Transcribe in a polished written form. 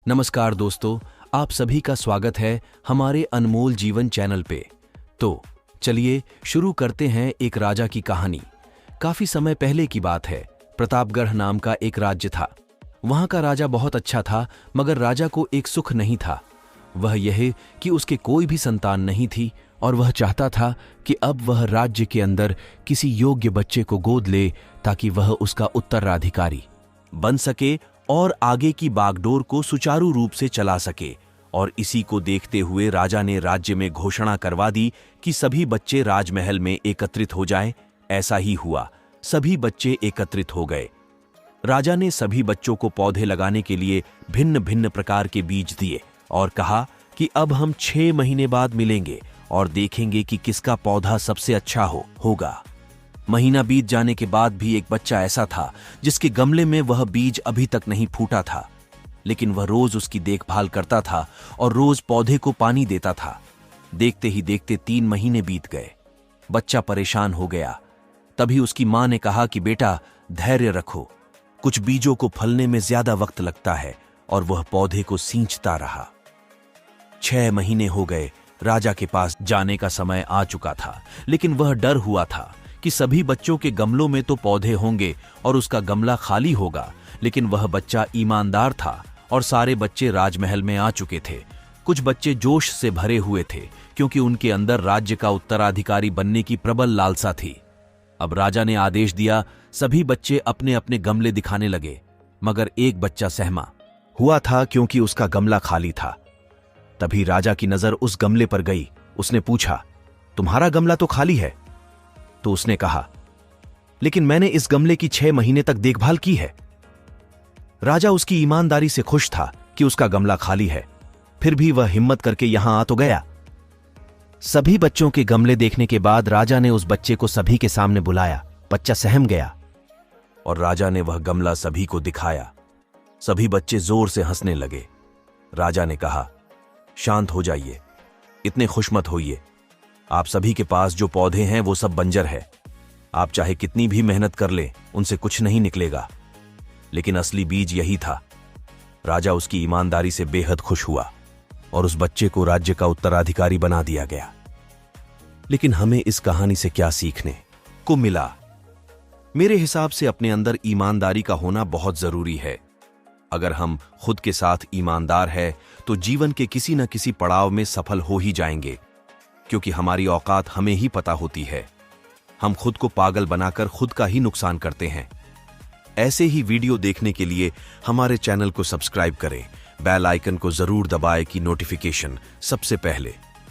नमस्कार दोस्तों, आप सभी का स्वागत है हमारे अनमोल जीवन चैनल पे। तो चलिए शुरू करते हैं एक राजा की कहानी। काफी समय पहले की बात है। प्रतापगढ़ नाम का एक राज्य था। वहां का राजा बहुत अच्छा था, मगर राजा को एक सुख नहीं था। वह यह कि उसके कोई भी संतान नहीं थी और वह चाहता था कि अब वह राज्य के अंदर किसी योग्य बच्चे को गोद ले ताकि वह उसका उत्तराधिकारी बन सके और आगे की बागडोर को सुचारू रूप से चला सके। और इसी को देखते हुए राजा ने राज्य में घोषणा करवा दी कि सभी बच्चे राजमहल में एकत्रित हो जाएं। ऐसा ही हुआ, सभी बच्चे एकत्रित हो गए। राजा ने सभी बच्चों को पौधे लगाने के लिए भिन्न भिन्न प्रकार के बीज दिए और कहा कि अब हम 6 महीने बाद मिलेंगे और देखेंगे कि किसका पौधा सबसे अच्छा होगा। महीना बीत जाने के बाद भी एक बच्चा ऐसा था जिसके गमले में वह बीज अभी तक नहीं फूटा था, लेकिन वह रोज उसकी देखभाल करता था और रोज पौधे को पानी देता था। देखते ही देखते 3 महीने बीत गए। बच्चा परेशान हो गया। तभी उसकी मां ने कहा कि बेटा, धैर्य रखो, कुछ बीजों को फलने में ज्यादा वक्त लगता है। और वह पौधे को सींचता रहा। 6 महीने हो गए। राजा के पास जाने का समय आ चुका था, लेकिन वह डर हुआ था कि सभी बच्चों के गमलों में तो पौधे होंगे और उसका गमला खाली होगा। लेकिन वह बच्चा ईमानदार था और सारे बच्चे राजमहल में आ चुके थे। कुछ बच्चे जोश से भरे हुए थे क्योंकि उनके अंदर राज्य का उत्तराधिकारी बनने की प्रबल लालसा थी। अब राजा ने आदेश दिया, सभी बच्चे अपने अपने गमले दिखाने लगे, मगर एक बच्चा सहमा हुआ था क्योंकि उसका गमला खाली था। तभी राजा की नजर उस गमले पर गई। उसने पूछा, तुम्हारा गमला तो खाली है? तो उसने कहा, लेकिन मैंने इस गमले की 6 महीने तक देखभाल की है। राजा उसकी ईमानदारी से खुश था कि उसका गमला खाली है, फिर भी वह हिम्मत करके यहां आ तो गया। सभी बच्चों के गमले देखने के बाद राजा ने उस बच्चे को सभी के सामने बुलाया। बच्चा सहम गया और राजा ने वह गमला सभी को दिखाया। सभी बच्चे जोर से हंसने लगे। राजा ने कहा, शांत हो जाइए, इतने खुश मत होइए। आप सभी के पास जो पौधे हैं वो सब बंजर है। आप चाहे कितनी भी मेहनत कर ले, उनसे कुछ नहीं निकलेगा। लेकिन असली बीज यही था। राजा उसकी ईमानदारी से बेहद खुश हुआ और उस बच्चे को राज्य का उत्तराधिकारी बना दिया गया। लेकिन हमें इस कहानी से क्या सीखने को मिला? मेरे हिसाब से अपने अंदर ईमानदारी का होना बहुत जरूरी है। अगर हम खुद के साथ ईमानदार हैं तो जीवन के किसी न किसी पड़ाव में सफल हो ही जाएंगे, क्योंकि हमारी औकात हमें ही पता होती है। हम खुद को पागल बनाकर खुद का ही नुकसान करते हैं। ऐसे ही वीडियो देखने के लिए हमारे चैनल को सब्सक्राइब करें, बेल आइकन को जरूर दबाएं कि नोटिफिकेशन सबसे पहले